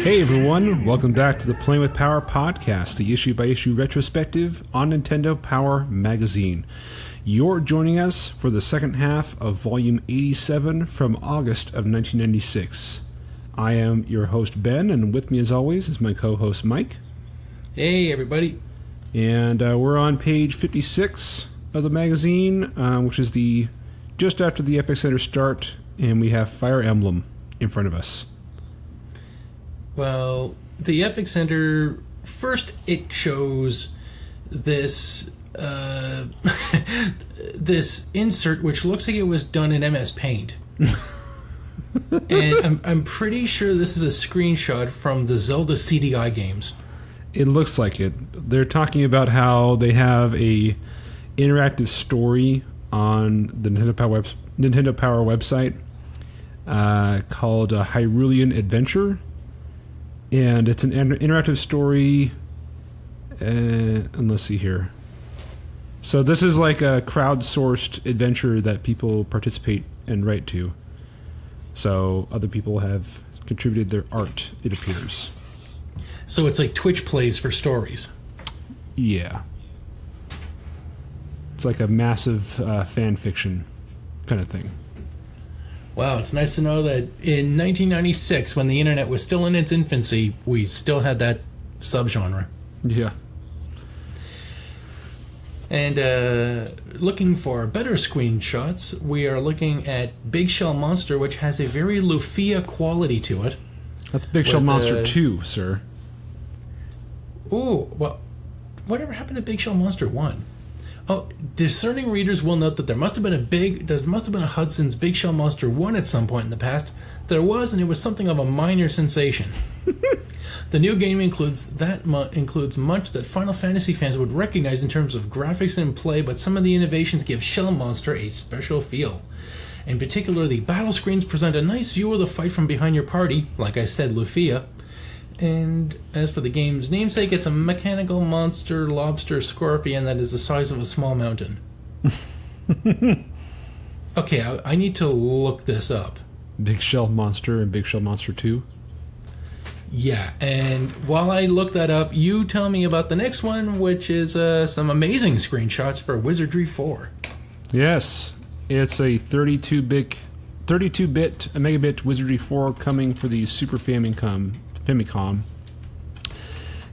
Hey everyone, welcome back to the Playing with Power podcast, the issue-by-issue retrospective on Nintendo Power Magazine. You're joining us for the second half of Volume 87 from August of 1996. I am your host Ben, and with me as always is my co-host Mike. Hey everybody. And we're on page 56 of the magazine, which is just after the Epic Center start, and we have Fire Emblem in front of us. Well, the Epic Center, first it shows this this insert which looks like it was done in MS Paint. And I'm pretty sure this is a screenshot from the Zelda CDI games. It looks like it. They're talking about how they have a interactive story on the Nintendo Power website called Hyrulean Adventure. And it's an interactive story, and let's see here. So this is like a crowdsourced adventure that people participate and write to. So other people have contributed their art, it appears. So it's like Twitch plays for stories. Yeah. It's like a massive fan fiction kind of thing. Wow, it's nice to know that in 1996, when the internet was still in its infancy, we still had that subgenre. Yeah. And looking for better screenshots, we are looking at Big Shell Monster, which has a very Lufia quality to it. That's Big Shell Monster 2, sir. Ooh, well, whatever happened to Big Shell Monster 1? Oh, discerning readers will note that there must have been a Hudson's Big Shell Monster 1 at some point in the past. There was, and it was something of a minor sensation. The new game includes much that Final Fantasy fans would recognize in terms of graphics and play, but some of the innovations give Shell Monster a special feel. In particular, the battle screens present a nice view of the fight from behind your party, like I said, Lufia. And as for the game's namesake, it's a mechanical monster lobster scorpion that is the size of a small mountain. Okay, I need to look this up. Big Shell Monster and Big Shell Monster 2? Yeah, and while I look that up, you tell me about the next one, which is some amazing screenshots for Wizardry 4. Yes, it's a 32-bit megabit Wizardry 4 coming for the Super Famicom.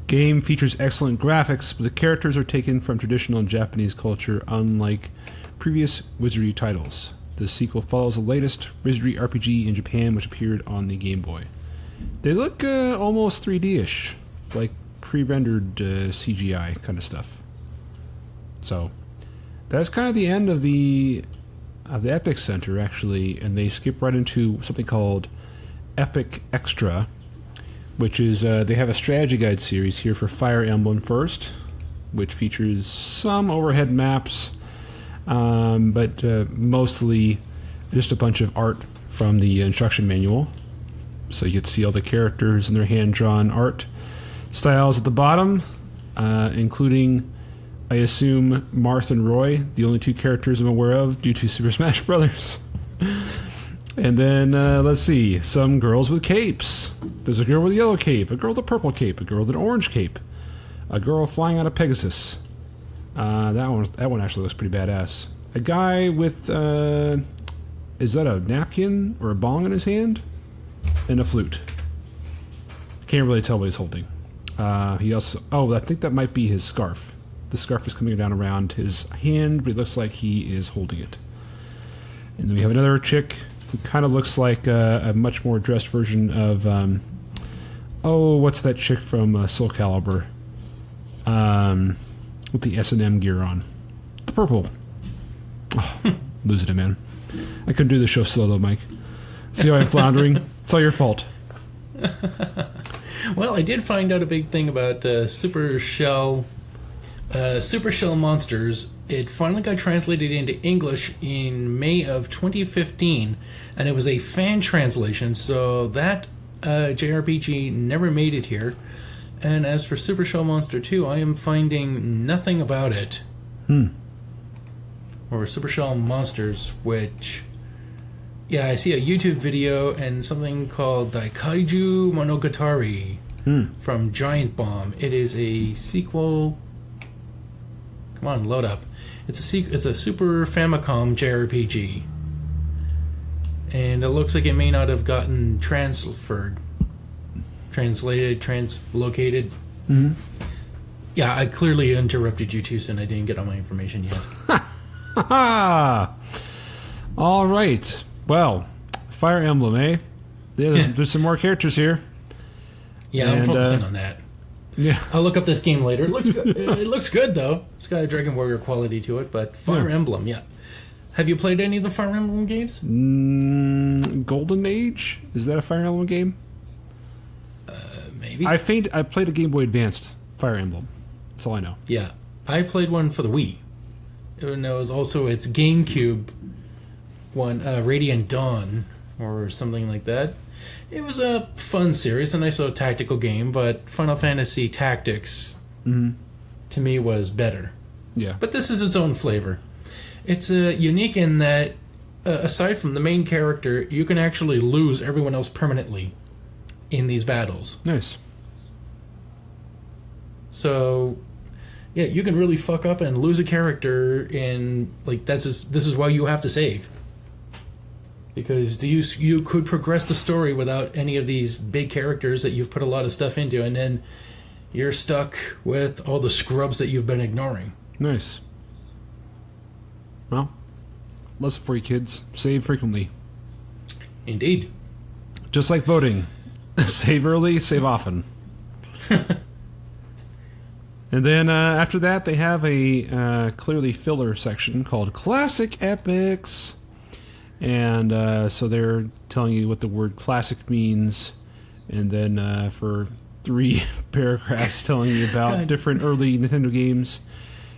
Game features excellent graphics, but the characters are taken from traditional Japanese culture, unlike previous Wizardry titles. The sequel follows the latest Wizardry RPG in Japan, which appeared on the Game Boy. They look almost 3D-ish, like pre-rendered CGI kind of stuff. So that's kind of the end of the Epic Center, actually, and they skip right into something called Epic Extra, which is they have a strategy guide series here for Fire Emblem first, which features some overhead maps, but mostly just a bunch of art from the instruction manual. So you get to see all the characters and their hand-drawn art styles at the bottom, including, I assume, Marth and Roy, the only two characters I'm aware of due to Super Smash Brothers. And then, let's see, some girls with capes. There's a girl with a yellow cape, a girl with a purple cape, a girl with an orange cape, a girl flying on a Pegasus. That one actually looks pretty badass. A guy with, is that a napkin or a bong in his hand? And a flute. Can't really tell what he's holding. He also, I think that might be his scarf. The scarf is coming down around his hand, but it looks like he is holding it. And then we have another chick who kind of looks like a much more dressed version of, what's that chick from Soul Calibur? With the S&M gear on. The purple. Oh, losing it, man. I couldn't do the show solo, Mike. See how I'm floundering? It's all your fault. Well, I did find out a big thing about Super Shell Monsters. It finally got translated into English in May of 2015, and it was a fan translation, so that JRPG never made it here. And as for Super Shell Monster 2, I am finding nothing about it. Or Super Shell Monsters, which Yeah, I see a YouTube video and something called Daikaiju Monogatari from Giant Bomb. It is a sequel. Come on, load up. It's a Super Famicom JRPG. And it looks like it may not have gotten translocated. Mm-hmm. Yeah, I clearly interrupted you too soon. I didn't get all my information yet. All right. Well, Fire Emblem, eh? Yeah, there's some more characters here. Yeah, I'm focusing on that. Yeah, I'll look up this game later. It looks good. It looks good though. It's got a Dragon Warrior quality to it, but Fire Emblem, yeah. Have you played any of the Fire Emblem games? Golden Age? Is that a Fire Emblem game? Maybe. I played a Game Boy Advanced Fire Emblem. That's all I know. Yeah, I played one for the Wii. And there was also its GameCube one, Radiant Dawn, or something like that. It was a fun series, a nice little tactical game, but Final Fantasy Tactics, to me, was better. Yeah. But this is its own flavor. It's unique in that, aside from the main character, you can actually lose everyone else permanently in these battles. Nice. So, yeah, you can really fuck up and lose a character in, like, this is why you have to save. Because you could progress the story without any of these big characters that you've put a lot of stuff into, and then you're stuck with all the scrubs that you've been ignoring. Nice. Well, lesson for you kids. Save frequently. Indeed. Just like voting. Save early, save often. And then after that, they have a clearly filler section called Classic Epics. And so they're telling you what the word classic means. And then for 3 paragraphs telling you about different early Nintendo games.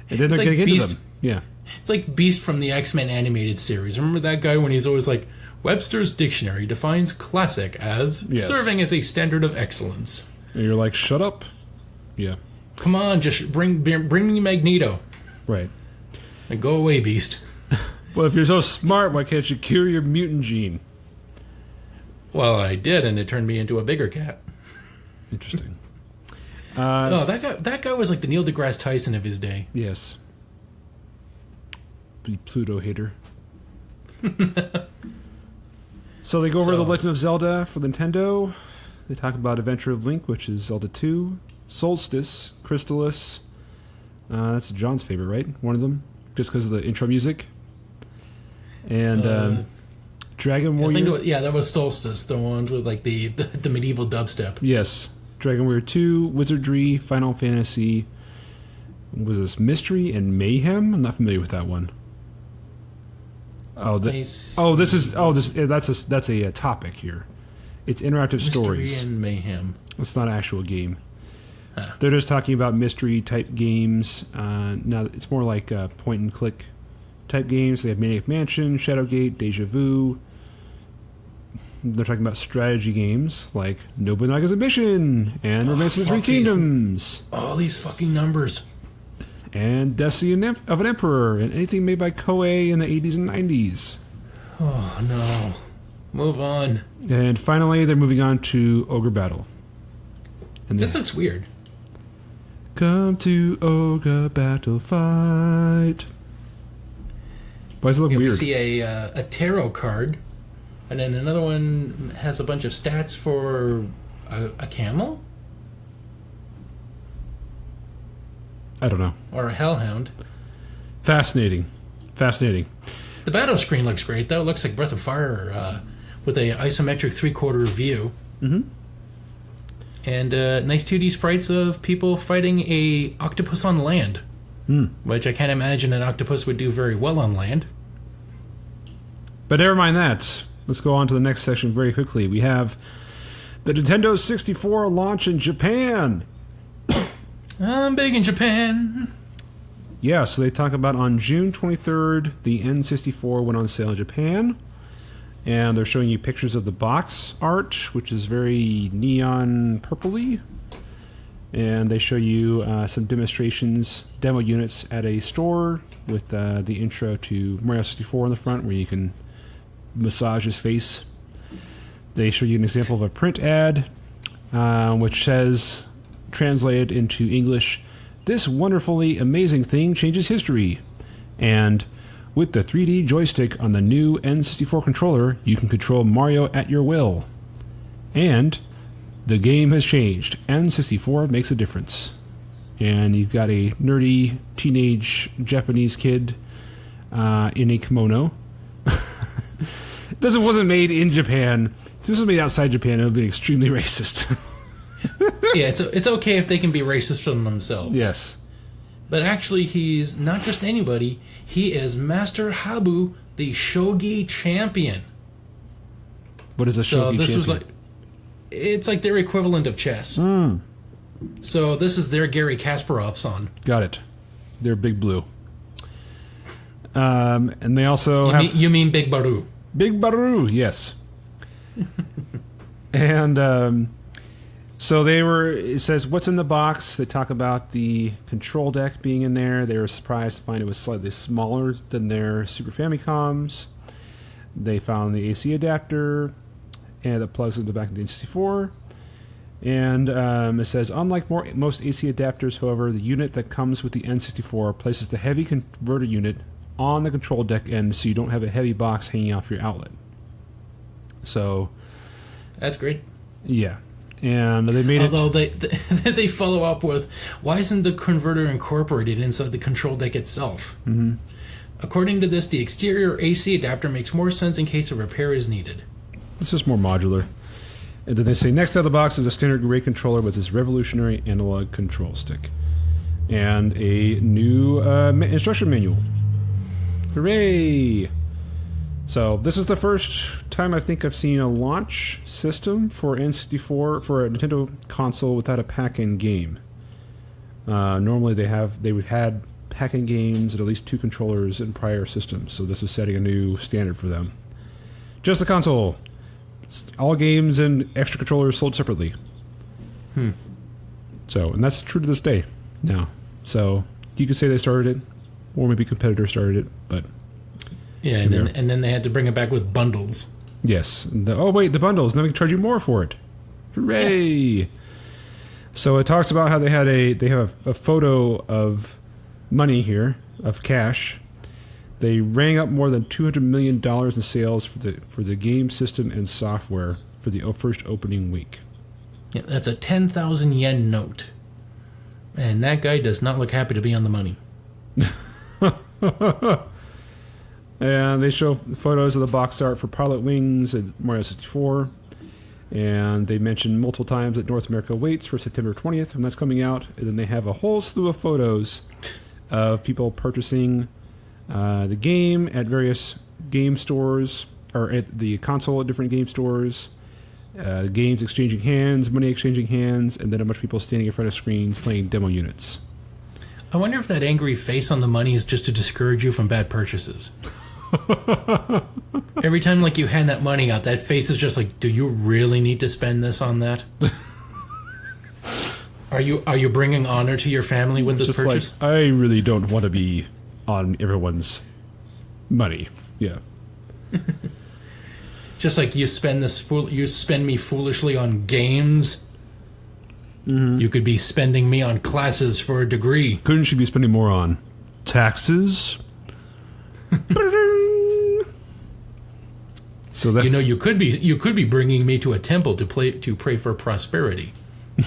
And then they're going to get into them. Yeah. It's like Beast from the X-Men animated series. Remember that guy when he's always like, Webster's Dictionary defines classic as serving as a standard of excellence. And you're like, shut up. Yeah. Come on, just bring me Magneto. Right. And go away, Beast. Well, if you're so smart, why can't you cure your mutant gene? Well, I did, and it turned me into a bigger cat. Interesting. That guy was like the Neil deGrasse Tyson of his day. Yes. The Pluto hater. So they go over The Legend of Zelda for Nintendo. They talk about Adventure of Link, which is Zelda 2. Solstice, Crystallis. That's John's favorite, right? One of them, just because of the intro music. And Dragon Warrior. That was Solstice, the one with like the medieval dubstep. Yes, Dragon Warrior 2, Wizardry, Final Fantasy. Was this Mystery and Mayhem? I'm not familiar with that one. That's a topic here. It's interactive stories. Mystery and Mayhem. It's not an actual game. They're just talking about mystery type games. Now it's more like point and click type games. They have Maniac Mansion, Shadowgate, Deja Vu. They're talking about strategy games like Nobunaga's Ambition and Romance of the Three Kingdoms. All these fucking numbers. And Destiny of an Emperor and anything made by Koei in the 80s and 90s. Oh no. Move on. And finally, they're moving on to Ogre Battle. And this looks weird. Come to Ogre Battle Fight. Why does it look weird? We see a tarot card, and then another one has a bunch of stats for a camel? I don't know. Or a hellhound. Fascinating. The battle screen looks great, though. It looks like Breath of Fire with a isometric 3/4 view. Mm-hmm. And nice 2D sprites of people fighting a octopus on land. Which I can't imagine an octopus would do very well on land. But never mind that. Let's go on to the next section very quickly. We have the Nintendo 64 launch in Japan. I'm big in Japan. Yeah, so they talk about on June 23rd, the N64 went on sale in Japan. And they're showing you pictures of the box art, which is very neon purpley. And they show you some demo units at a store with the intro to Mario 64 on the front, where you can massage his face. They show you an example of a print ad, which says, translated into English, "This wonderfully amazing thing changes history." And with the 3D joystick on the new N64 controller, you can control Mario at your will. And the game has changed. N64 makes a difference. And you've got a nerdy teenage Japanese kid in a kimono. This wasn't made in Japan. If this was made outside Japan, it would be extremely racist. Yeah, it's okay if they can be racist from themselves. Yes. But actually, he's not just anybody. He is Master Habu, the shogi champion. What is a shogi champion? Was it's like their equivalent of chess. So this is their Gary Kasparov's son. Got it. They're Big Blue. And they also you mean Big Baru. Big Baru, yes. And so it says, what's in the box? They talk about the control deck being in there. They were surprised to find it was slightly smaller than their Super Famicoms. They found the AC adapter, and it plugs into the back of the N64. And it says, unlike most AC adapters, however, the unit that comes with the N64 places the heavy converter unit on the control deck end, so you don't have a heavy box hanging off your outlet. So that's great. Yeah. And they made Although they follow up with, why isn't the converter incorporated inside the control deck itself? Mm-hmm. According to this, the exterior AC adapter makes more sense in case a repair is needed. It's just more modular. And then they say, next out of the box is a standard array controller with this revolutionary analog control stick. And a new instruction manual. Hooray! So this is the first time I think I've seen a launch system for N64 for a Nintendo console without a pack-in game. Normally they've had pack-in games and at least 2 controllers in prior systems, so this is setting a new standard for them. Just the console. All games and extra controllers sold separately. So, and that's true to this day now. So you could say they started it, or maybe a competitor started it, but yeah, and then they had to bring it back with bundles. Yes. The bundles. Now we can charge you more for it. Hooray! Yeah. So it talks about how they have a photo of money here, of cash. They rang up more than $200 million in sales for the game system and software for the first opening week. Yeah, that's a 10,000 yen note. And that guy does not look happy to be on the money. And they show photos of the box art for Pilot Wings and Mario 64. And they mention multiple times that North America waits for September 20th when that's coming out. And then they have a whole slew of photos of people purchasing the game at various game stores, or at the console at different game stores. Games exchanging hands, money exchanging hands, and then a bunch of people standing in front of screens playing demo units. I wonder if that angry face on the money is just to discourage you from bad purchases. Every time you hand that money out, that face is just like, do you really need to spend this on that? Are you bringing honor to your family with this purchase? I really don't want to be on everyone's money. Yeah. Just like you spend me foolishly on games. Mm-hmm. You could be spending me on classes for a degree. Couldn't you be spending more on taxes? So that you could be bringing me to a temple to pray for prosperity,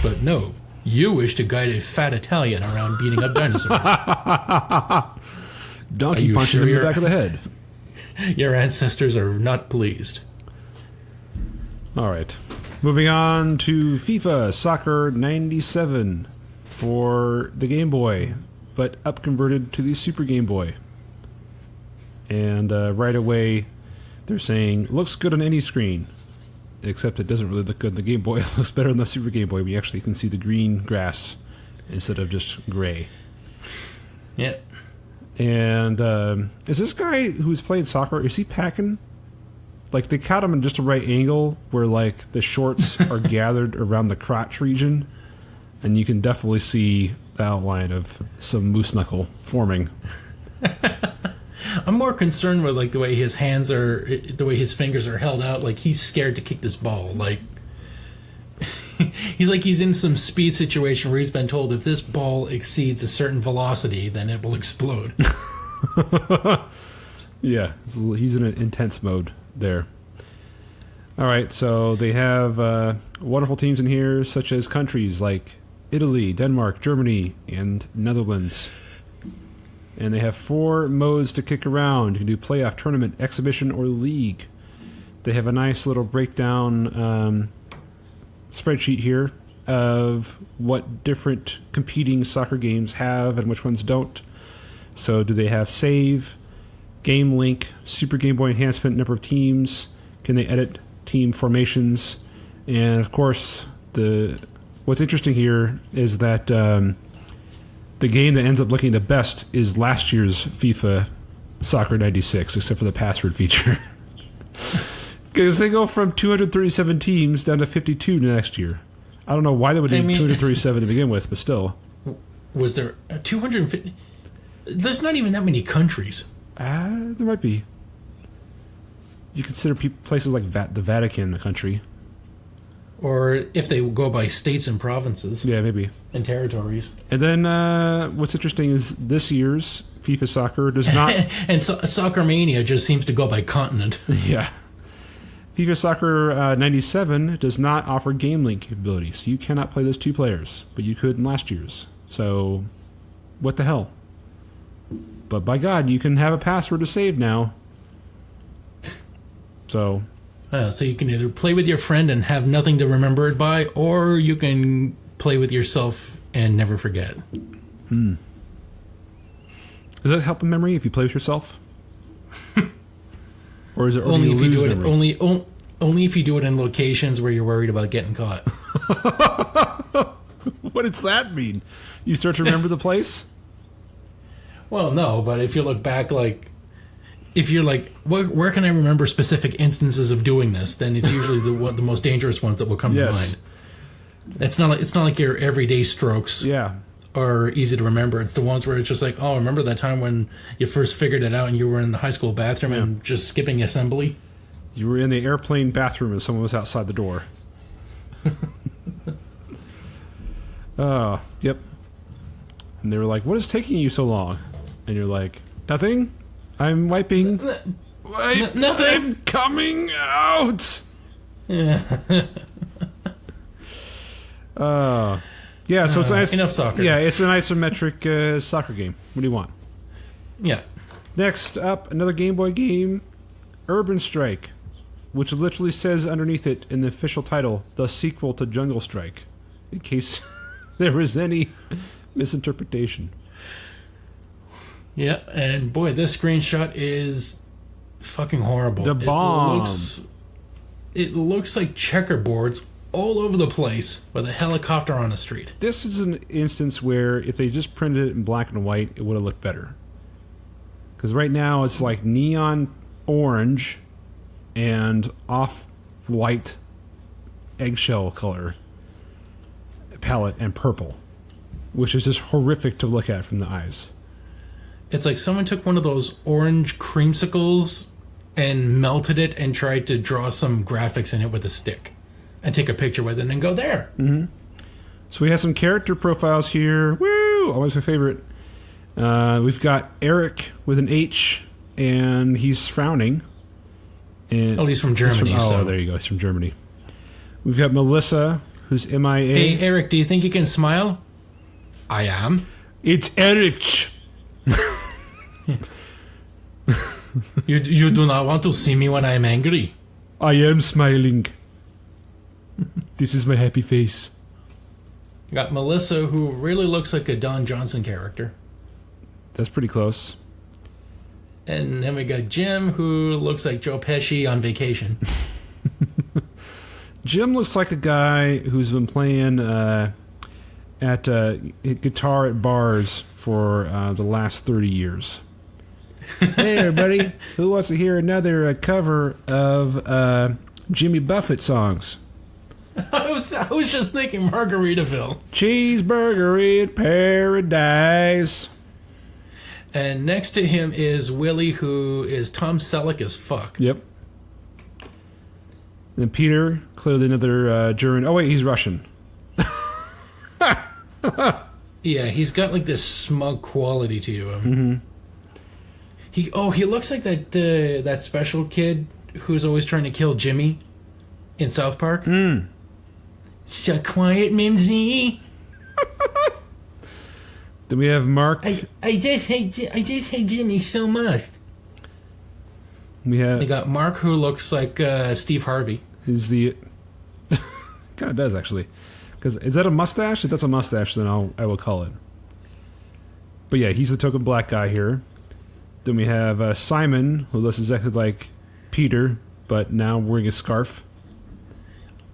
but no, you wish to guide a fat Italian around beating up dinosaurs. Donkey punching him in the back of the head. Your ancestors are not pleased. All right, moving on to FIFA Soccer 97 for the Game Boy, but upconverted to the Super Game Boy. And right away, they're saying, looks good on any screen, except it doesn't really look good on the Game Boy. It looks better on the Super Game Boy. We actually can see the green grass instead of just gray. Yeah. And is this guy who's playing soccer, is he packing? They caught him in just the right angle where, the shorts are gathered around the crotch region, and you can definitely see the outline of some moose knuckle forming. I'm more concerned with like the way his fingers are held out. Like he's scared to kick this ball. Like he's in some speed situation where he's been told if this ball exceeds a certain velocity, then it will explode. Yeah, he's in an intense mode there. All right, so they have wonderful teams in here, such as countries like Italy, Denmark, Germany, and Netherlands. And they have 4 modes to kick around. You can do playoff, tournament, exhibition, or league. They have a nice little breakdown spreadsheet here of what different competing soccer games have and which ones don't. So do they have save, game link, Super Game Boy enhancement, number of teams? Can they edit team formations? And of course, what's interesting here is that the game that ends up looking the best is last year's FIFA Soccer 96, except for the password feature. Because they go from 237 teams down to 52 next year. I don't know why they would need 237 to begin with, but still. Was there 250? There's not even that many countries. There might be. You consider places like the Vatican a country. Or if they go by states and provinces. Yeah, maybe. And territories. And then what's interesting is this year's FIFA Soccer does not... and Soccer Mania just seems to go by continent. Yeah. FIFA Soccer 97 does not offer game link capability, so you cannot play those 2 players, but you could in last year's. So, what the hell? But by God, you can have a password to save now. So... so you can either play with your friend and have nothing to remember it by, or you can play with yourself and never forget. Does that help in memory if you play with yourself? Or is it only if you do it only if you do it in locations where you're worried about getting caught? What does that mean? You start to remember the place? Well, no, but if you look back, like, if you're like, where can I remember specific instances of doing this? Then it's usually the most dangerous ones that will come to mind. It's not like your everyday strokes. Yeah. Are easy to remember. It's the ones where it's just like, oh, remember that time when you first figured it out and you were in the high school bathroom and just skipping assembly? You were in the airplane bathroom and someone was outside the door. Yep. And they were like, what is taking you so long? And you're like, nothing. I'm wiping. Nothing. I'm coming out. Yeah. Yeah, so it's nice. Enough soccer. Yeah, it's an isometric soccer game. What do you want? Yeah. Next up, another Game Boy game, Urban Strike, which literally says underneath it in the official title, the sequel to Jungle Strike, in case there was any misinterpretation. Yeah, and boy, this screenshot is fucking horrible. The bomb. It looks like checkerboards all over the place with a helicopter on the street. This is an instance where if they just printed it in black and white, it would have looked better. Because right now it's like neon orange and off-white eggshell color palette and purple, which is just horrific to look at from the eyes. It's like someone took one of those orange creamsicles and melted it and tried to draw some graphics in it with a stick. And take a picture with it and go there. Mm-hmm. So we have some character profiles here. Woo! Always my favorite. We've got Eric with an H, and he's frowning. And he's from Germany. There you go. He's from Germany. We've got Melissa, who's MIA. Hey, Eric, do you think you can smile? I am. It's Eric. You do not want to see me when I am angry. I am smiling. This is my happy face. Got Melissa, who really looks like a Don Johnson character. That's pretty close. And then we got Jim, who looks like Joe Pesci on vacation. Jim looks like a guy who's been playing guitar at bars for the last 30 years. Hey, everybody. Who wants to hear another cover of Jimmy Buffett songs? I was just thinking Margaritaville. Cheeseburger in paradise. And next to him is Willie, who is Tom Selleck as fuck. Yep. And then Peter, clearly another German. Oh, wait, he's Russian. Yeah, he's got like this smug quality to him. Mm-hmm. He looks like that special kid who's always trying to kill Jimmy in South Park. Shut quiet, Mimsy. Then we have Mark. I just hate Jimmy so much. We got Mark, who looks like Steve Harvey. He's the kind of does actually. Because is that a mustache? If that's a mustache, then I will call it. But yeah, he's the token black guy here. Then we have Simon, who looks exactly like Peter, but now wearing a scarf.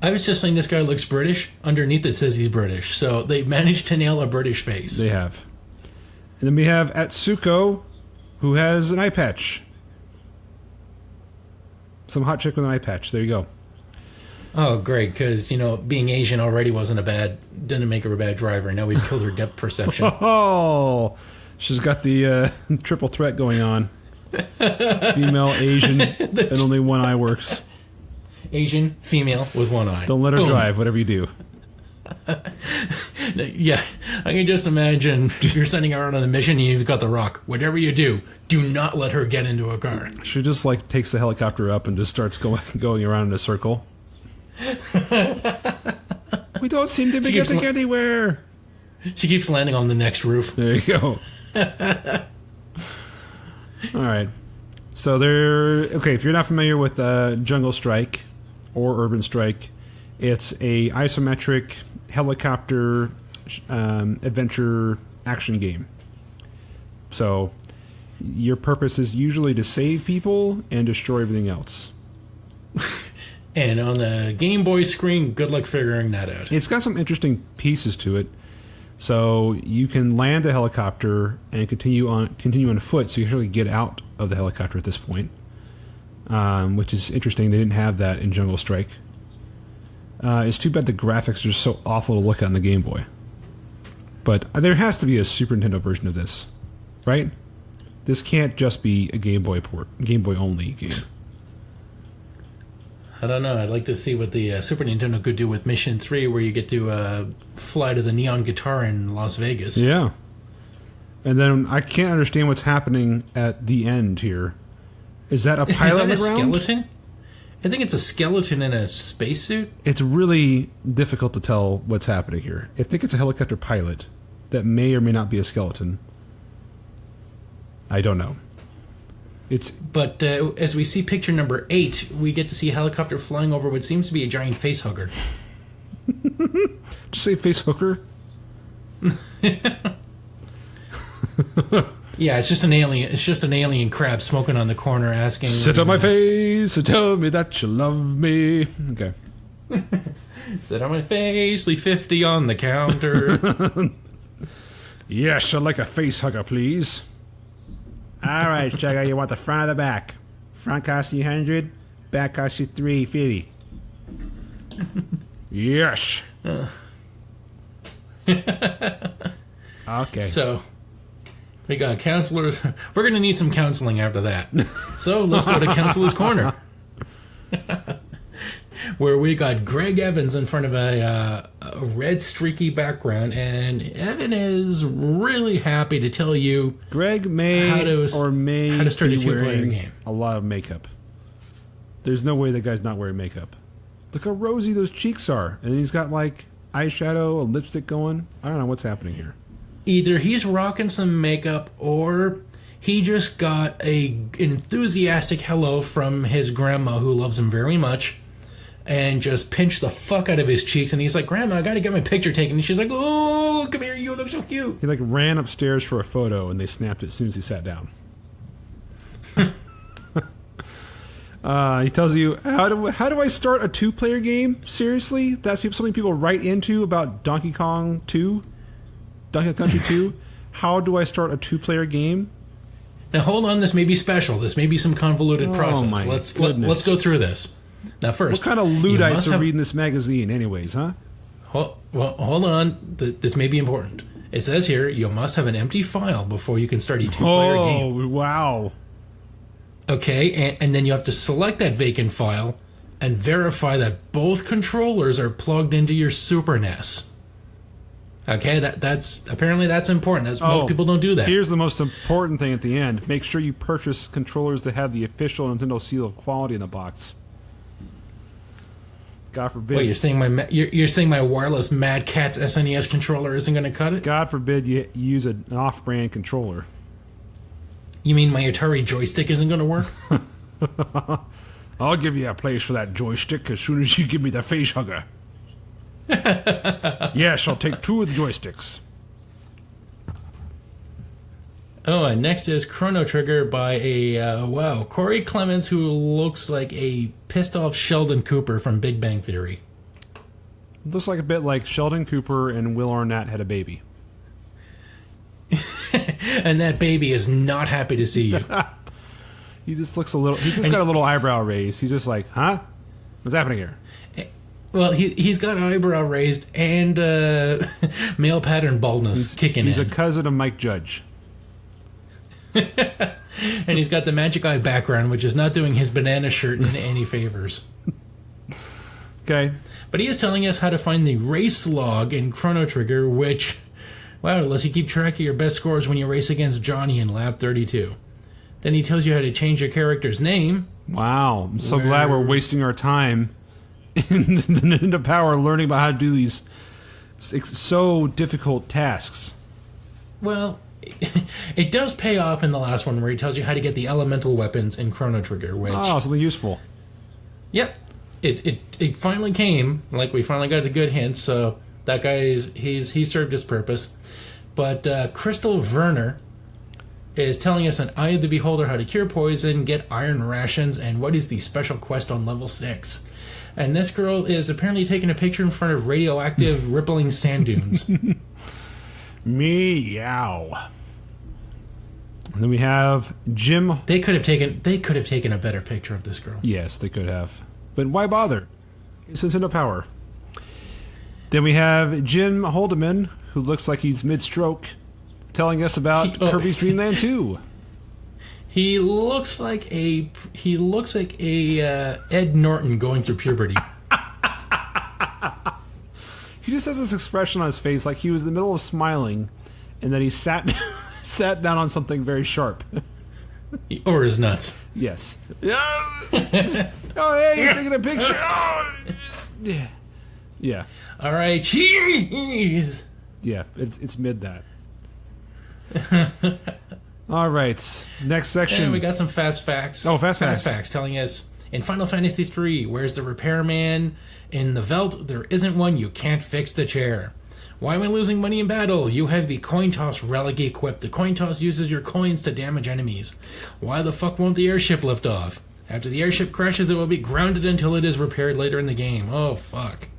I was just saying this guy looks British. Underneath it says he's British. So they managed to nail a British face. They have. And then we have Atsuko, who has an eye patch. Some hot chick with an eye patch. There you go. Oh, great, because, being Asian already didn't make her a bad driver. Now we've killed her depth perception. Oh, she's got the triple threat going on. Female, Asian, and only one eye works. Asian, female, with one eye. Don't let her drive, whatever you do. Yeah, I can just imagine you're sending her out on a mission and you've got the rock. Whatever you do not let her get into a car. She just, takes the helicopter up and just starts going around in a circle. We don't seem to be getting anywhere. She keeps landing on the next roof. There you go. All right. So if you're not familiar with Jungle Strike or Urban Strike, it's a isometric helicopter adventure action game. So your purpose is usually to save people and destroy everything else. And on the Game Boy screen, good luck figuring that out. It's got some interesting pieces to it. So you can land a helicopter and continue on foot, so you actually get out of the helicopter at this point, which is interesting. They didn't have that in Jungle Strike. It's too bad the graphics are so awful to look at on the Game Boy. But there has to be a Super Nintendo version of this, right? This can't just be a Game Boy only game. I don't know. I'd like to see what the Super Nintendo could do with Mission 3, where you get to fly to the Neon Guitar in Las Vegas. Yeah. And then I can't understand what's happening at the end here. Is that a pilot on the ground? Skeleton? I think it's a skeleton in a spacesuit. It's really difficult to tell what's happening here. I think it's a helicopter pilot that may or may not be a skeleton. I don't know. But as we see picture number 8, we get to see a helicopter flying over what seems to be a giant face hugger. Did you say face hooker? Yeah, it's just an alien. It's just an alien crab smoking on the corner, asking. Sit on my face and tell me that you love me. Okay. Sit on my face, leave 50 on the counter. Yes, I'd like a face hugger, please. All right, Chugga, you want the front or the back? Front costs you 100, back costs you 350. Yes. Okay. So, we got counselors. We're going to need some counseling after that. So, let's go to Counselor's Corner. Where we got Greg Evans in front of a red streaky background, and Evan is really happy to tell you Greg may how to start a two-player game. A lot of makeup. There's no way that guy's not wearing makeup. Look how rosy those cheeks are, and he's got eyeshadow, a lipstick going. I don't know what's happening here. Either he's rocking some makeup, or he just got an enthusiastic hello from his grandma, who loves him very much, and just pinched the fuck out of his cheeks. And he's like, "Grandma, I gotta get my picture taken." And she's like, "Oh, come here, you look so cute." He ran upstairs for a photo, and they snapped it as soon as he sat down. He tells you, how do I start a two-player game? Seriously? That's something people write into about Donkey Kong 2? Donkey Kong Country 2? How do I start a two-player game? Now, hold on. This may be special. This may be some convoluted process. My Let's go through this. Now, first, what kind of Luddites are reading this magazine anyways, huh? Well, hold on. This may be important. It says here, you must have an empty file before you can start a two-player game. Oh, wow. Okay, and then you have to select that vacant file and verify that both controllers are plugged into your Super NES. Okay, that's apparently that's important. Most people don't do that. Here's the most important thing at the end. Make sure you purchase controllers that have the official Nintendo seal of quality in the box. God forbid. Wait, you're saying my wireless Mad Catz SNES controller isn't going to cut it? God forbid you use an off-brand controller. You mean my Atari joystick isn't going to work? I'll give you a place for that joystick as soon as you give me the face hugger. Yes, I'll take 2 of the joysticks. Oh, and next is Chrono Trigger by Corey Clemens, who looks like a pissed-off Sheldon Cooper from Big Bang Theory. Looks like a bit like Sheldon Cooper and Will Arnett had a baby. And that baby is not happy to see you. He just looks a little... He's just got a little eyebrow raised. He's just like, huh? What's happening here? Well, he's got an eyebrow raised and male pattern baldness kicking in. He's a cousin of Mike Judge. And he's got the magic eye background, which is not doing his banana shirt any favors. Okay. But he is telling us how to find the race log in Chrono Trigger, which, well, unless you keep track of your best scores when you race against Johnny in Lab 32. Then he tells you how to change your character's name. Wow. I'm so glad we're wasting our time in the Nintendo Power learning about how to do these so difficult tasks. Well, it does pay off in the last one where he tells you how to get the elemental weapons in Chrono Trigger, which... Oh, something useful. Yep. It finally came. Like, we finally got a good hint, so that guy, he served his purpose. But Crystal Werner is telling us an Eye of the Beholder how to cure poison, get iron rations, and what is the special quest on level 6. And this girl is apparently taking a picture in front of radioactive rippling sand dunes. Meow. And then we have Jim. They could have taken a better picture of this girl. Yes, they could have. But why bother? It's Nintendo Power. Then we have Jim Holdeman, who looks like he's mid-stroke, telling us about Kirby's Dream Land 2. He looks like a Ed Norton going through puberty. He just has this expression on his face like he was in the middle of smiling and then he sat down on something very sharp. Or his nuts. Yes. Oh, hey, you're taking a picture. Oh. Yeah. Yeah. All right, cheese. Yeah, it's mid that. All right, next section. And we got some fast facts. Oh, fast facts telling us in Final Fantasy III, where's the repairman? In the Veld, there isn't one. You can't fix the chair. Why am I losing money in battle? You have the coin toss relic equipped. The coin toss uses your coins to damage enemies. Why the fuck won't the airship lift off? After the airship crashes, it will be grounded until it is repaired later in the game. Oh, fuck.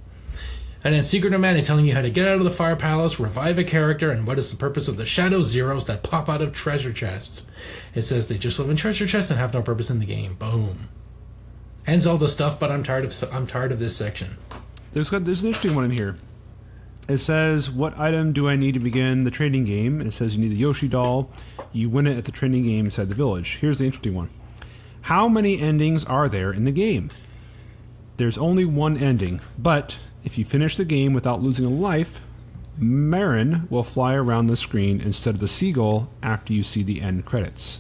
And then Secret of Mana telling you how to get out of the Fire Palace, revive a character, and what is the purpose of the Shadow Zeros that pop out of treasure chests. It says they just live in treasure chests and have no purpose in the game. Boom. Ends all the stuff, but I'm tired of this section. There's an interesting one in here. It says, what item do I need to begin the trading game? It says you need a Yoshi doll. You win it at the trading game inside the village. Here's the interesting one. How many endings are there in the game? There's only one ending, but if you finish the game without losing a life, Marin will fly around the screen instead of the seagull after you see the end credits.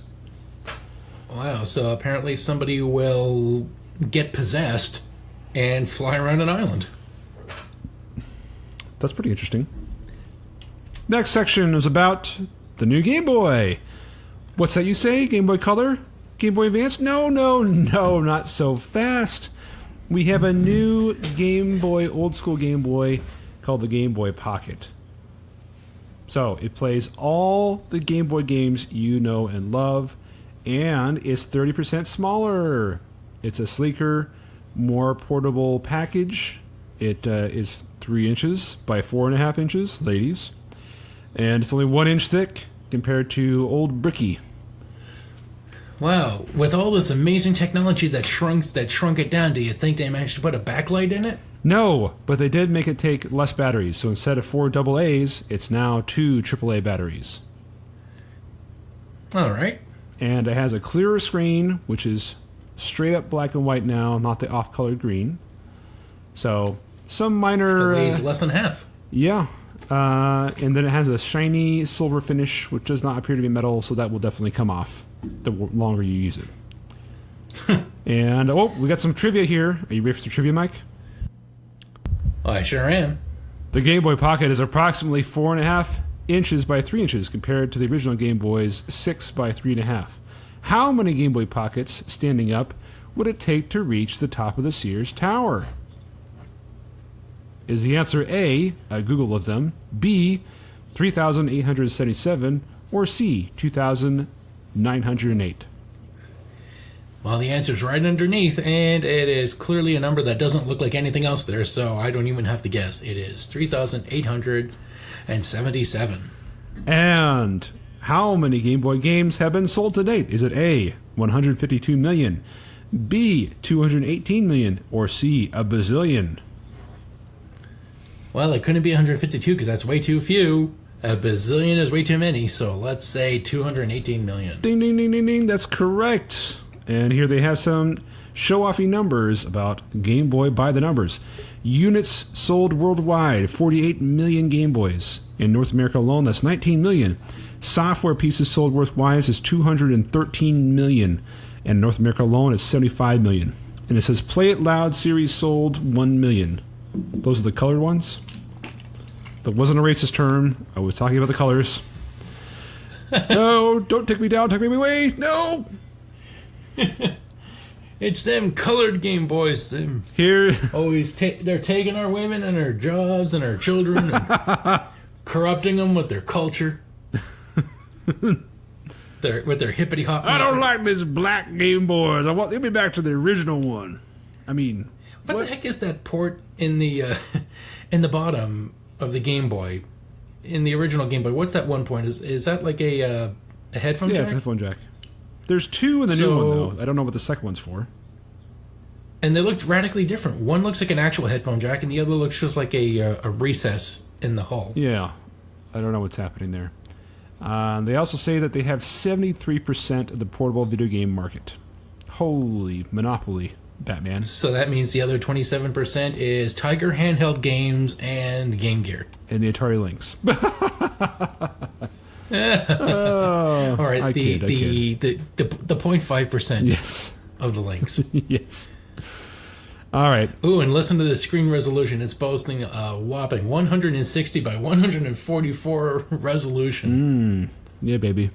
Wow, so apparently somebody will get possessed and fly around an island. That's pretty interesting. Next section is about the new Game Boy. What's that you say? Game Boy Color? Game Boy Advance? No, not so fast. We have a new Game Boy, old school Game Boy, called the Game Boy Pocket. So, it plays all the Game Boy games you know and love, and it's 30% smaller. It's a sleeker, more portable package. It is 3 inches by 4.5 inches, ladies. And it's only 1 inch thick compared to old Bricky. Wow, with all this amazing technology that shrunk it down, do you think they managed to put a backlight in it? No, but they did make it take less batteries. So instead of 4 AA's, it's now 2 AAA batteries. All right. And it has a clearer screen, which is straight up black and white now, not the off-colored green. So some minor... It weighs less than half. Yeah. And then it has a shiny silver finish, which does not appear to be metal, so that will definitely come off the longer you use it. And, we got some trivia here. Are you ready for some trivia, Mike? I sure am. The Game Boy Pocket is approximately 4.5 inches by 3 inches compared to the original Game Boy's 6 by 3.5. How many Game Boy Pockets, standing up, would it take to reach the top of the Sears Tower? Is the answer A, a Google of them, B, 3,877, or C, 2,908? Well, the answer's right underneath, and it is clearly a number that doesn't look like anything else there, so I don't even have to guess. It is 3,877. And how many Game Boy games have been sold to date? Is it A, 152 million, B, 218 million, or C, a bazillion? Well, it couldn't be 152 because that's way too few. A bazillion is way too many, so let's say 218 million. Ding, ding, ding, ding, ding. That's correct. And here they have some show-offy numbers about Game Boy by the numbers. Units sold worldwide, 48 million Game Boys. In North America alone, that's 19 million. Software pieces sold worldwide is 213 million. And North America alone is 75 million. And it says Play It Loud series sold 1 million. Those are the colored ones. That wasn't a racist term. I was talking about the colors. No, don't take me down, take me away. No! It's them colored Game Boys. Them here, always they're taking our women and our jobs and our children and corrupting them with their culture. with their hippity hop. I don't like this black Game Boys. I want them back to the original one. I mean, what the heck is that port in the bottom of the Game Boy? In the original Game Boy, what's that one point? Is that like a headphone jack? Yeah, it's a headphone jack. There's 2 in the new one, though. I don't know what the second one's for. And they looked radically different. One looks like an actual headphone jack, and the other looks just like a recess in the hull. Yeah. I don't know what's happening there. They also say that they have 73% of the portable video game market. Holy monopoly, Batman. So that means the other 27% is Tiger handheld games and Game Gear. And the Atari Lynx. All right, the 0.5% yes. of the links. Yes. All right. Ooh, and listen to the screen resolution. It's boasting a whopping 160 by 144 resolution. Yeah, baby.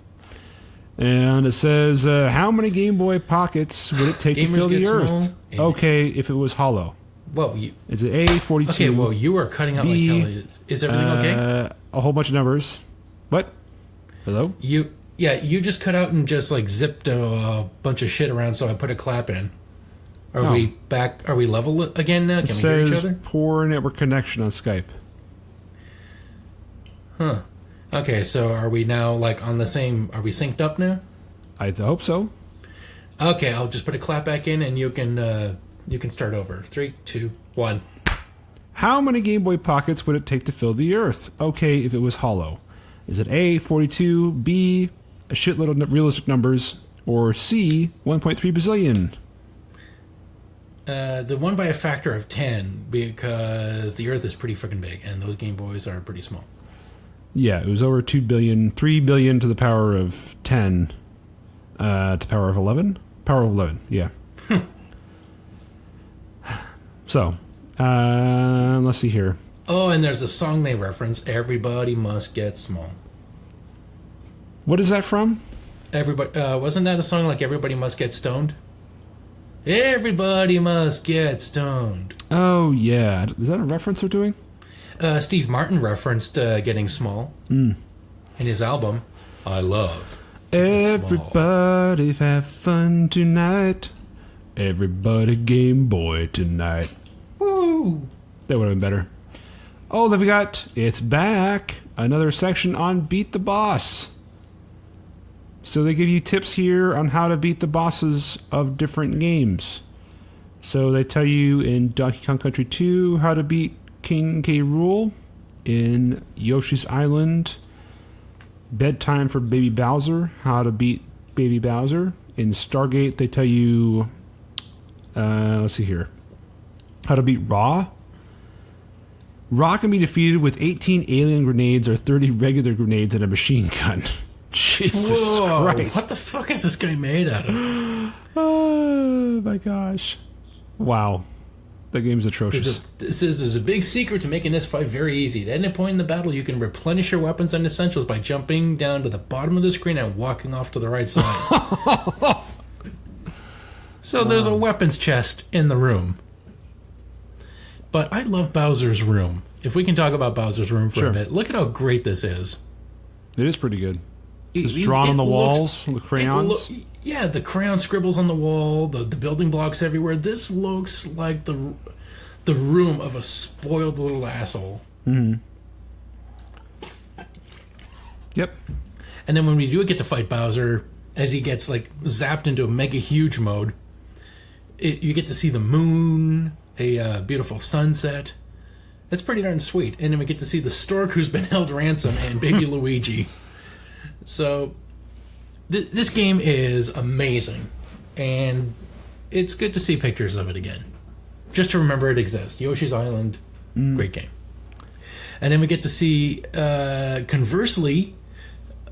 And it says, how many Game Boy Pockets would it take to fill the Earth? Okay, if it was hollow. Whoa, is it A, 42? Okay, well, you are cutting out B, like hell. Is everything okay? A whole bunch of numbers. What? Hello? You just cut out and just like zipped a bunch of shit around, so I put a clap in. Are we back? Are we level again now? Can we hear each other? Poor network connection on Skype. Huh. Okay, so are we now like on the same... Are we synced up now? I hope so. Okay, I'll just put a clap back in and you can start over. 3, 2, 1. How many Game Boy Pockets would it take to fill the Earth? Okay, if it was hollow. Is it A, 42, B, a shitload of realistic numbers, or C, 1.3 bazillion? The one by a factor of 10, because the Earth is pretty freaking big, and those Game Boys are pretty small. Yeah, it was over 2 billion, 3 billion to the power of 10, to the power of 11? Power of 11, yeah. So, let's see here. Oh, and there's a song they reference, Everybody Must Get Small. What is that from? Everybody, wasn't that a song like Everybody Must Get Stoned? Everybody must get stoned. Oh, yeah. Is that a reference they're doing? Steve Martin referenced Getting Small in his album, I Love. Everybody have fun tonight. Everybody Game Boy tonight. Woo! That would have been better. Oh, then we got It's Back. Another section on Beat the Boss. So they give you tips here on how to beat the bosses of different games. So they tell you in Donkey Kong Country 2 how to beat King K. Rool. In Yoshi's Island, Bedtime for Baby Bowser, how to beat Baby Bowser. In Stargate, they tell you, let's see here, how to beat Raw. Raw can be defeated with 18 alien grenades or 30 regular grenades and a machine gun. Jesus Christ. What the fuck is this guy made out of? Oh, my gosh. Wow. That game's atrocious. There's a big secret to making this fight very easy. At any point in the battle, you can replenish your weapons and essentials by jumping down to the bottom of the screen and walking off to the right side. So there's a weapons chest in the room. But I love Bowser's room. If we can talk about Bowser's room for a bit, look at how great this is. It is pretty good. It's drawn on the walls, the crayons. Yeah, the crayon scribbles on the wall, the building blocks everywhere. This looks like the room of a spoiled little asshole. Mm-hmm. Yep. And then when we do get to fight Bowser, as he gets like zapped into a mega huge mode, you get to see the moon, a beautiful sunset. That's pretty darn sweet. And then we get to see the stork who's been held ransom and baby Luigi. So this game is amazing, and it's good to see pictures of it again, just to remember it exists. Yoshi's Island, great game. And then we get to see, conversely,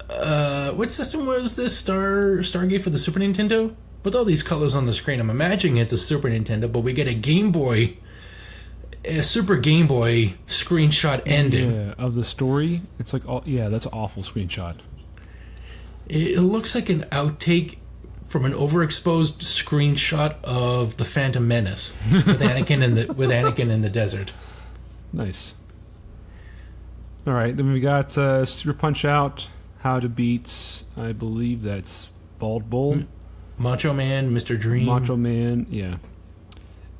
what system was this? Stargate for the Super Nintendo? With all these colors on the screen, I'm imagining it's a Super Nintendo, but we get a Super Game Boy screenshot ending of the story. It's like, that's an awful screenshot. It looks like an outtake from an overexposed screenshot of the Phantom Menace with Anakin in the desert. Nice. All right, then we got Super Punch Out, how to beat, I believe that's Bald Bull, Macho Man, Mr. Dream, Macho Man, yeah.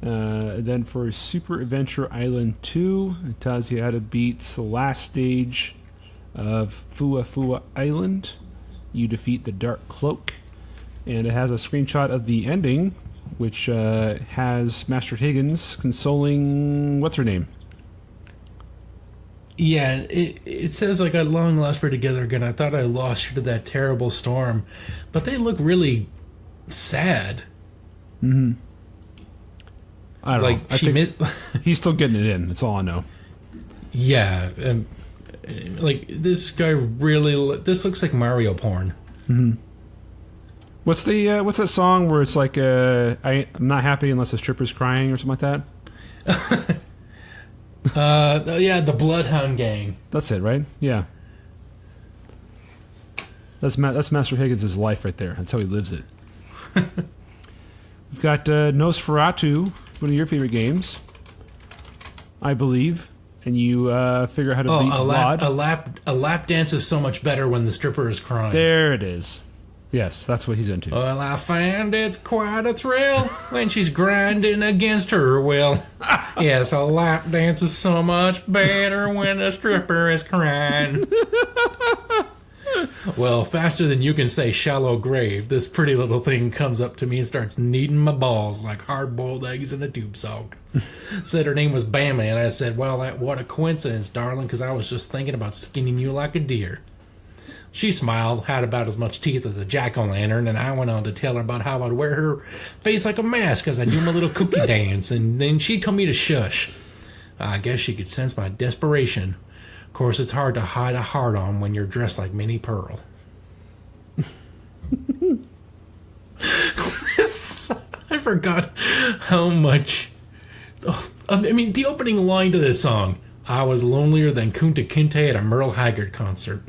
Then for Super Adventure Island 2, it tells you how to beat the last stage of Fua Fua Island. You defeat the Dark Cloak, and it has a screenshot of the ending, which has Master Higgins consoling what's her name. Yeah, it says like, "At long last we're together again. I thought I lost you to that terrible storm," but they look really sad. Mm-hmm. I don't know. I think he's still getting it in. That's all I know. Yeah, like this guy really. This looks like Mario porn. Mm-hmm. What's that song where it's like I'm not happy unless a stripper's crying or something like that? Yeah, the Bloodhound Gang. That's it, right? Yeah. That's Master Higgins' life right there. That's how he lives it. We've got Nosferatu, one of your favorite games, I believe, and you figure out how to beat Vlad. A lap dance is so much better when the stripper is crying. There it is. Yes, that's what he's into. Well, I find it's quite a thrill when she's grinding against her will. Yes, a lap dance is so much better when the stripper is crying. Well, faster than you can say shallow grave, this pretty little thing comes up to me and starts kneading my balls like hard-boiled eggs in a tube sock. Said her name was Bammy, and I said, well, what a coincidence, darling, because I was just thinking about skinning you like a deer. She smiled, had about as much teeth as a jack-o'-lantern, and I went on to tell her about how I'd wear her face like a mask as I do my little cookie dance, and then she told me to shush. I guess she could sense my desperation. Of course, it's hard to hide a heart-on when you're dressed like Minnie Pearl. I forgot how much... I mean, the opening line to this song, I was lonelier than Kunta Kinte at a Merle Haggard concert.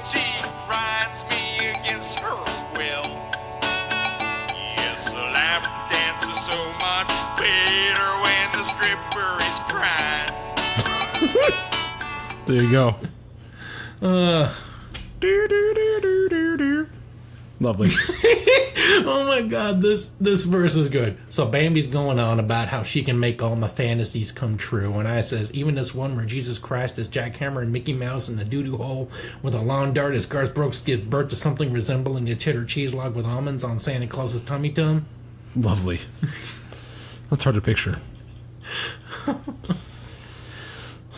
She grinds me against her will. Yes, the lap dance is so much better when the stripper is crying. There you go. Lovely. Oh my god, this verse is good. So Bambi's going on about how she can make all my fantasies come true, and I says, even this one where Jesus Christ is Jackhammer and Mickey Mouse in the doo-doo hole with a lawn dart as Garth Brooks gives birth to something resembling a cheddar cheese log with almonds on Santa Claus's tummy tum. Lovely. That's hard to picture.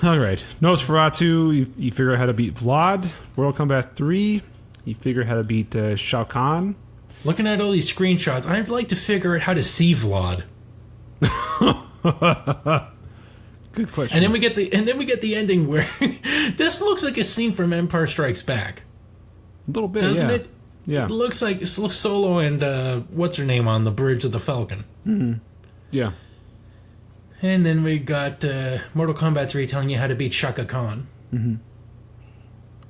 All right. Nosferatu, you figure out how to beat Vlad. Mortal Kombat 3, you figure out how to beat Shao Kahn. Looking at all these screenshots, I'd like to figure out how to see Vlad. Good question. And then we get the ending where this looks like a scene from Empire Strikes Back. A little bit, doesn't yeah. it? Yeah. It looks Solo and what's her name on the bridge of the Falcon. Mm-hmm. Yeah. And then we got Mortal Kombat 3 telling you how to beat Shaka Khan. Mm-hmm.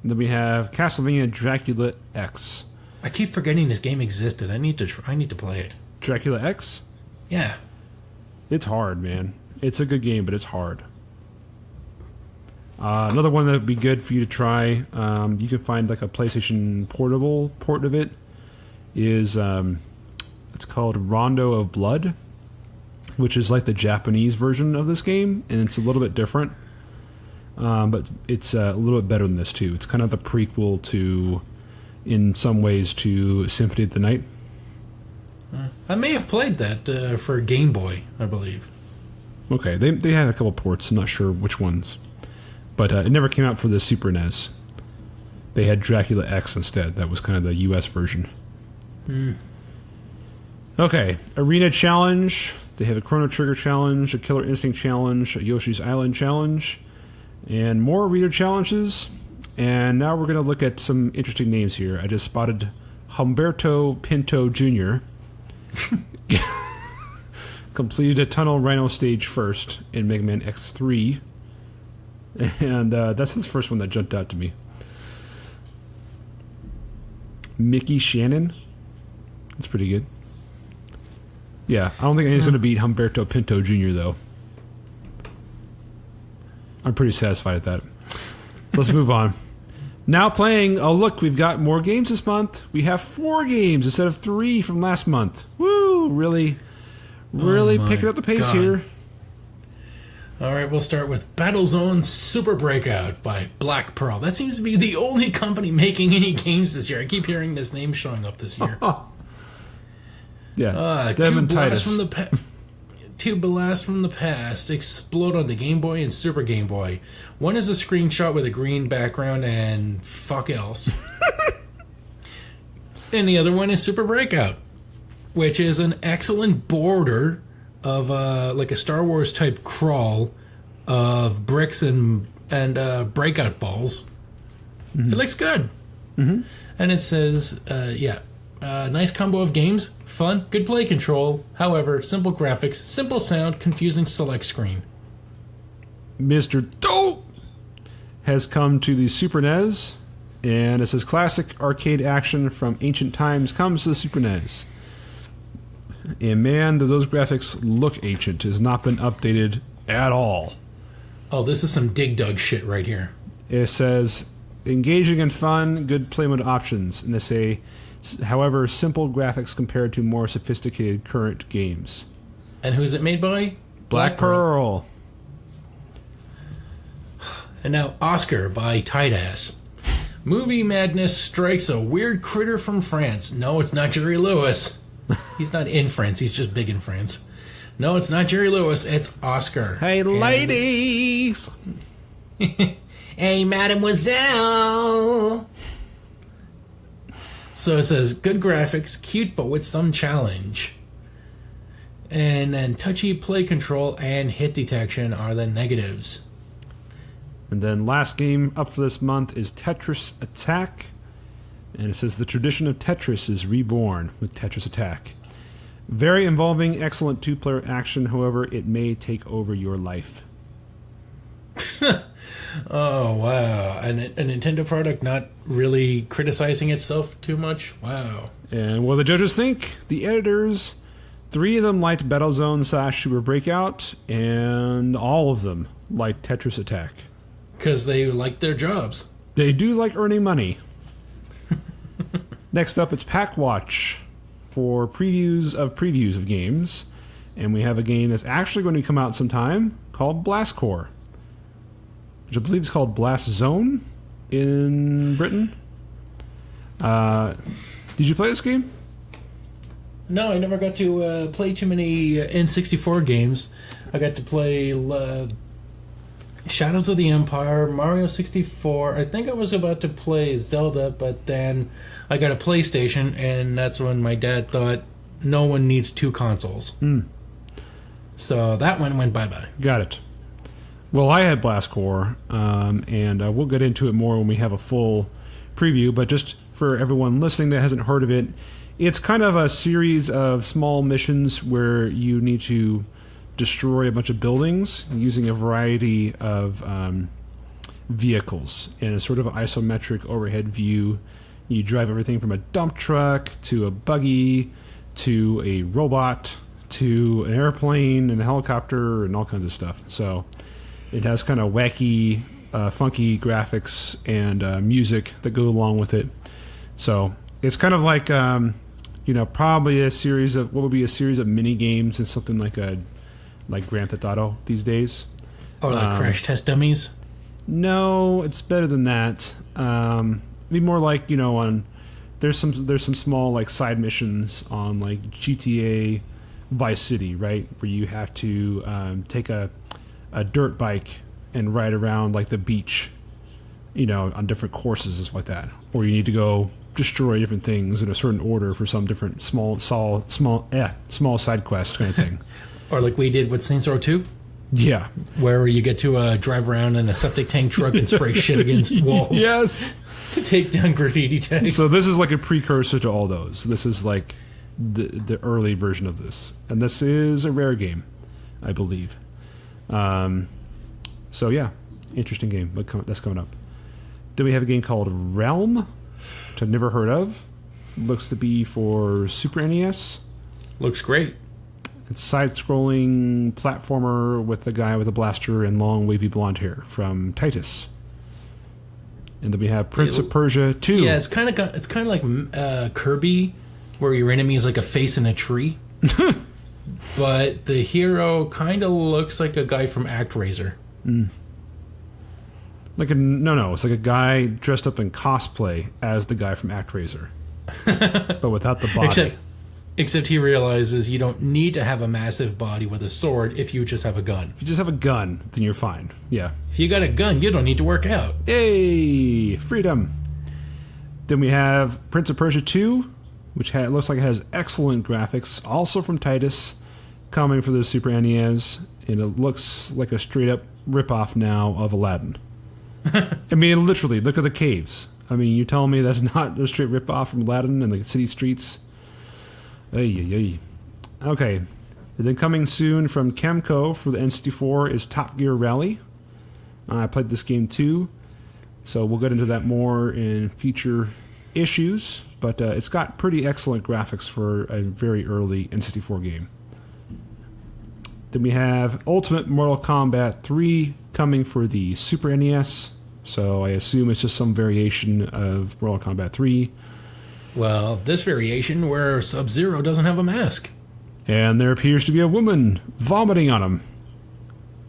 Then we have Castlevania Dracula X. I keep forgetting this game existed. I need to play it. Dracula X? Yeah. It's hard, man. It's a good game, but it's hard. Another one that would be good for you to try, you can find like a PlayStation Portable port of it, is it's called Rondo of Blood, which is like the Japanese version of this game, and it's a little bit different. But it's a little bit better than this, too. It's kind of the prequel to, in some ways, to Symphony of the Night. I may have played that for Game Boy, I believe. Okay, they had a couple ports. I'm not sure which ones. But it never came out for the Super NES. They had Dracula X instead. That was kind of the US version. Okay, Arena Challenge. They have a Chrono Trigger Challenge, a Killer Instinct Challenge, a Yoshi's Island Challenge, and more Arena challenges. And now we're going to look at some interesting names here. I just spotted Humberto Pinto Jr. completed a Tunnel Rhino stage first in Mega Man X3. And that's the first one that jumped out to me. Mickey Shannon. That's pretty good. Yeah, I don't think anyone's going to beat Humberto Pinto Jr., though. I'm pretty satisfied with that. Let's move on. Now playing, oh look, we've got more games this month. We have 4 games instead of 3 from last month. Woo! Really picking up the pace here. All right, we'll start with Battlezone Super Breakout by Black Pearl. That seems to be the only company making any games this year. I keep hearing this name showing up this year. Yeah. Two blasts from the past explode on the Game Boy and Super Game Boy. One is a screenshot with a green background and fuck else. And the other one is Super Breakout, which is an excellent border of like a Star Wars type crawl of bricks and breakout balls. Mm-hmm. It looks good. Mm-hmm. And it says, nice combo of games, fun, good play control, however, simple graphics, simple sound, confusing select screen. Mr. Dope has come to the Super NES, and it says classic arcade action from ancient times comes to the Super NES. And man, do those graphics look ancient. It has not been updated at all. Oh, this is some Dig Dug shit right here. It says engaging and fun, good play mode options. And they say, however, simple graphics compared to more sophisticated current games. And who's it made by? Black Pearl. And now Oscar by Tight Ass. Movie madness strikes a weird critter from France. No, it's not Jerry Lewis. He's not in France. He's just big in France. No, it's not Jerry Lewis. It's Oscar. Hey, ladies. Hey, mademoiselle. So it says, good graphics, cute but with some challenge. And then touchy play control and hit detection are the negatives. And then last game up for this month is Tetris Attack. And it says the tradition of Tetris is reborn with Tetris Attack. Very involving, excellent 2-player action. However, it may take over your life. Oh, wow. A Nintendo product not really criticizing itself too much? Wow. And what do the judges think? The editors, 3 of them liked Battlezone / Super Breakout, and all of them liked Tetris Attack. Because they like their jobs. They do like earning money. Next up, it's Pack Watch for previews of games. And we have a game that's actually going to come out sometime called Blast Core, which I believe is called Blast Zone in Britain. Did you play this game? No, I never got to play too many N64 games. I got to play Shadows of the Empire, Mario 64. I think I was about to play Zelda, but then I got a PlayStation, and that's when my dad thought no one needs two consoles. So that one went bye-bye. Got it. Well, I had Blast Core, and we'll get into it more when we have a full preview, but just for everyone listening that hasn't heard of it, it's kind of a series of small missions where you need to destroy a bunch of buildings using a variety of vehicles in a sort of isometric overhead view. You drive everything from a dump truck to a buggy to a robot to an airplane and a helicopter and all kinds of stuff. So it has kind of wacky, funky graphics and music that go along with it. So it's kind of like, probably a series of mini games and something like Grand Theft Auto these days. Or like Crash Test Dummies? No, it's better than that. It'd be more like, there's some small like side missions on like GTA Vice City, right, where you have to take a dirt bike and ride around like the beach, on different courses and stuff like that. Or you need to go destroy different things in a certain order for some different small side quest kind of thing. Or like we did with Saints Row 2? Yeah. Where you get to drive around in a septic tank truck and spray shit against walls. Yes. To take down graffiti tags. So this is like a precursor to all those. This is like the early version of this. And this is a rare game, I believe. So yeah, interesting game that's coming up. Then we have a game called Realm, which I've never heard of. Looks to be for Super NES. Looks great. It's side-scrolling platformer with a guy with a blaster and long wavy blonde hair from Titus. And then we have Prince of Persia 2. Yeah, it's kind of like Kirby, where your enemy is like a face in a tree. But the hero kind of looks like a guy from ActRaiser. It's like a guy dressed up in cosplay as the guy from ActRaiser, but without the body. Except he realizes you don't need to have a massive body with a sword if you just have a gun. If you just have a gun, then you're fine. Yeah. If you got a gun, you don't need to work out. Yay! Freedom! Then we have Prince of Persia 2, which looks like it has excellent graphics, also from Titus, coming for the Super NES, and it looks like a straight-up ripoff now of Aladdin. I mean, literally, look at the caves. I mean, you telling me that's not a straight ripoff from Aladdin and the city streets? Okay. And then coming soon from Camco for the N64 is Top Gear Rally. I played this game too, so we'll get into that more in future issues, but it's got pretty excellent graphics for a very early N64 game. Then we have Ultimate Mortal Kombat 3 coming for the Super NES, so I assume it's just some variation of Mortal Kombat 3. Well, this variation where Sub-Zero doesn't have a mask. And there appears to be a woman vomiting on him.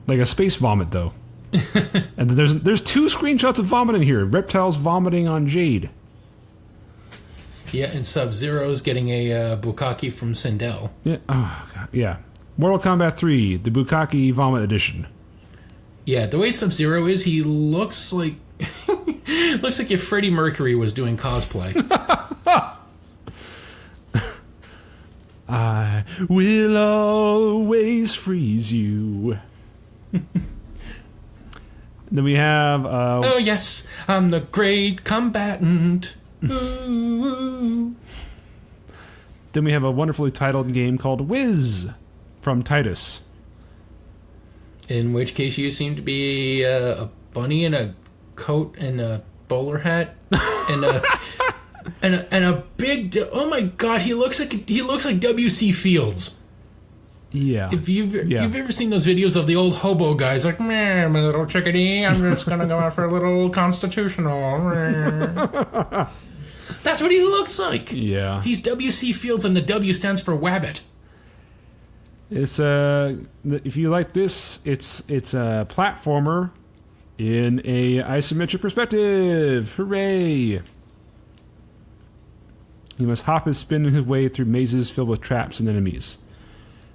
Like a space vomit, though. And there's two screenshots of vomit in here. Reptiles vomiting on Jade. Yeah, and Sub-Zero's getting a bukkake from Sindel. Yeah. Oh, God. Yeah. Mortal Kombat 3, the Bukkake Vomit Edition. Yeah, the way Sub-Zero is, he looks like... looks like if Freddie Mercury was doing cosplay. I will always freeze you. Then we have... oh, yes, I'm the great combatant. Ooh. Then we have a wonderfully titled game called Whiz from Titus. In which case you seem to be a bunny in a coat and a bowler hat and a big... oh my god, he looks like W.C. Fields. Yeah. If you've ever seen those videos of the old hobo guys like, meh, my little chickadee, I'm just gonna go out for a little constitutional. That's what he looks like. Yeah. He's W.C. Fields, and the W stands for Wabbit. It's if you like this, it's a platformer in a isometric perspective. Hooray! He must hop and spin his way through mazes filled with traps and enemies.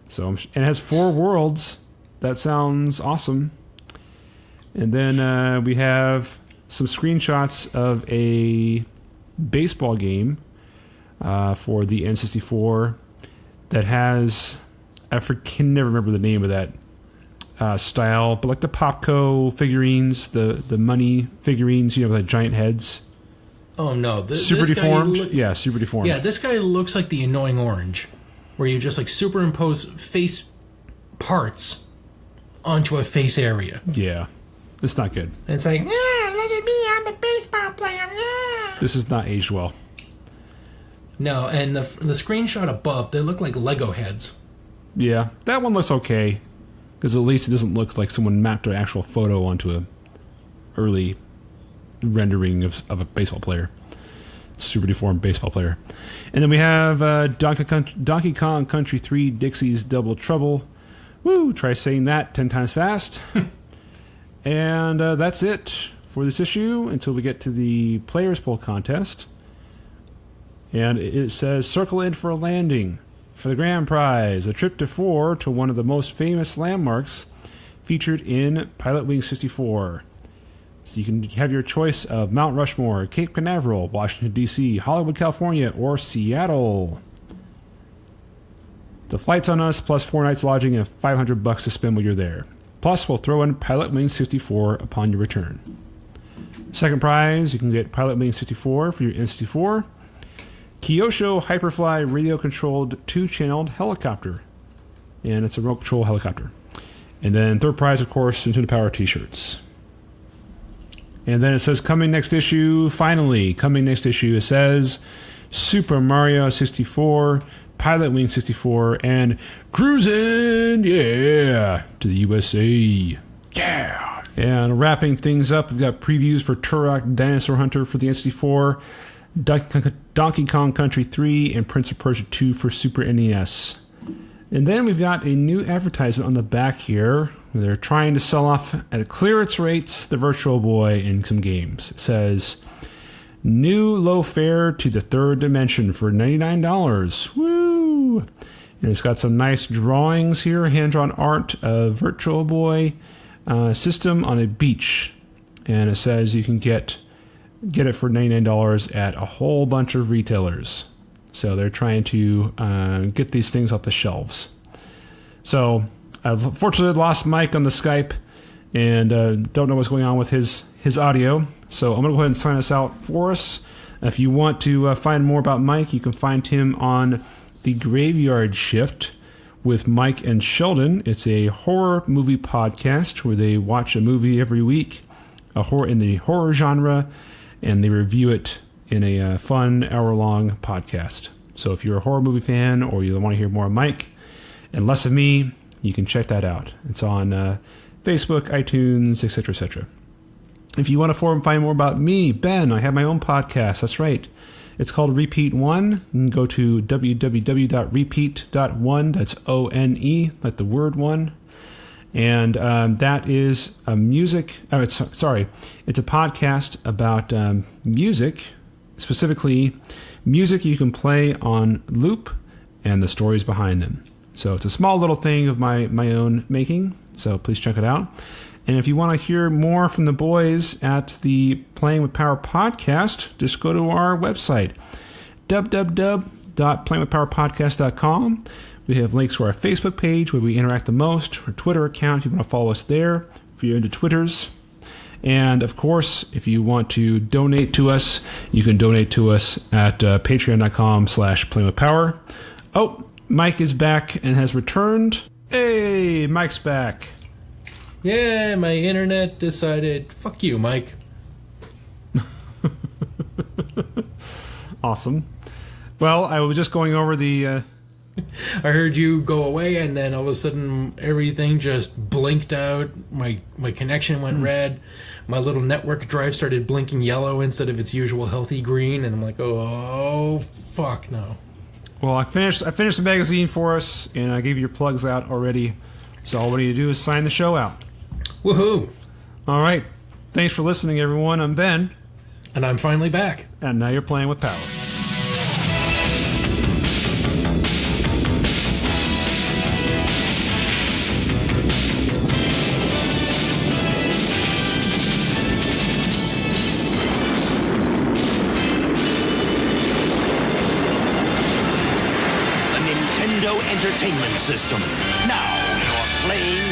So, and it has 4 worlds. That sounds awesome. And then we have some screenshots of a baseball game for the N64 that has, can never remember the name of that style, but like the Popco figurines, the money figurines, with like giant heads. Oh no, super deformed. Super deformed. Yeah, this guy looks like the Annoying Orange, where you just like superimpose face parts onto a face area. Yeah, it's not good. And it's like, yeah, look at me, I'm a baseball player. Yeah. This is not aged well. No, and the screenshot above, they look like Lego heads. Yeah, that one looks okay, because at least it doesn't look like someone mapped an actual photo onto a early rendering of a baseball player. Super deformed baseball player. And then we have Donkey Kong Country 3 Dixie's Double Trouble. Woo! Try saying that 10 times fast. And that's it for this issue until we get to the Players Poll contest. And it says, circle in for a landing. For the grand prize, a trip to 4 to one of the most famous landmarks featured in Pilot Wing 64. So you can have your choice of Mount Rushmore, Cape Canaveral, Washington, D.C., Hollywood, California, or Seattle. The flight's on us, plus 4 nights lodging and $500 to spend while you're there. Plus, we'll throw in Pilot Wing 64 upon your return. Second prize, you can get Pilot Wing 64 for your N64. Kyosho Hyperfly radio-controlled 2-channeled helicopter. And it's a remote control helicopter. And then third prize, of course, Nintendo Power t-shirts. And then it says, coming next issue, finally, coming next issue, it says Super Mario 64, Pilot Wing 64, and Cruisin', yeah, to the USA. Yeah. And wrapping things up, we've got previews for Turok Dinosaur Hunter for the N64, Donkey Kong Country 3, and Prince of Persia 2 for Super NES. And then we've got a new advertisement on the back here. They're trying to sell off at clearance rates the Virtual Boy in some games. It says, new low fare to the third dimension for $99. Woo! And it's got some nice drawings here, hand-drawn art of Virtual Boy system on a beach. And it says you can get it for $99 at a whole bunch of retailers. So they're trying to get these things off the shelves. So I've fortunately lost Mike on the Skype and don't know what's going on with his audio. So I'm going to go ahead and sign us out for us. If you want to find more about Mike, you can find him on The Graveyard Shift with Mike and Sheldon. It's a horror movie podcast where they watch a movie every week, in the horror genre, and they review it in a fun hour-long podcast. So if you're a horror movie fan or you want to hear more of Mike and less of me, you can check that out. It's on Facebook, iTunes, etc., etc. If you want to find more about me, Ben, I have my own podcast. That's right. It's called Repeat One. You can go to www.repeat.one. That's O-N-E, like the word one. And that is a it's a podcast about music, specifically music you can play on loop and the stories behind them. So it's a small little thing of my own making, so please check it out. And if you want to hear more from the boys at the Playing with Power podcast, just go to our website, www.playingwithpowerpodcast.com. We have links to our Facebook page where we interact the most, our Twitter account if you want to follow us there, if you're into Twitters. And, of course, if you want to donate to us, you can donate to us at patreon.com/playingwithpower. Oh, Mike is back and has returned. Hey, Mike's back. Yeah, my internet decided, fuck you, Mike. Awesome. Well, I was just going over the I heard you go away, and then all of a sudden everything just blinked out. My connection went red. My little network drive started blinking yellow instead of its usual healthy green, and I'm like, oh fuck no. Well, I finished the magazine for us, and I gave your plugs out already. So all we need to do is sign the show out. Woohoo! All right. Thanks for listening, everyone. I'm Ben. And I'm finally back. And now you're playing with power. The Nintendo Entertainment System. Now you're playing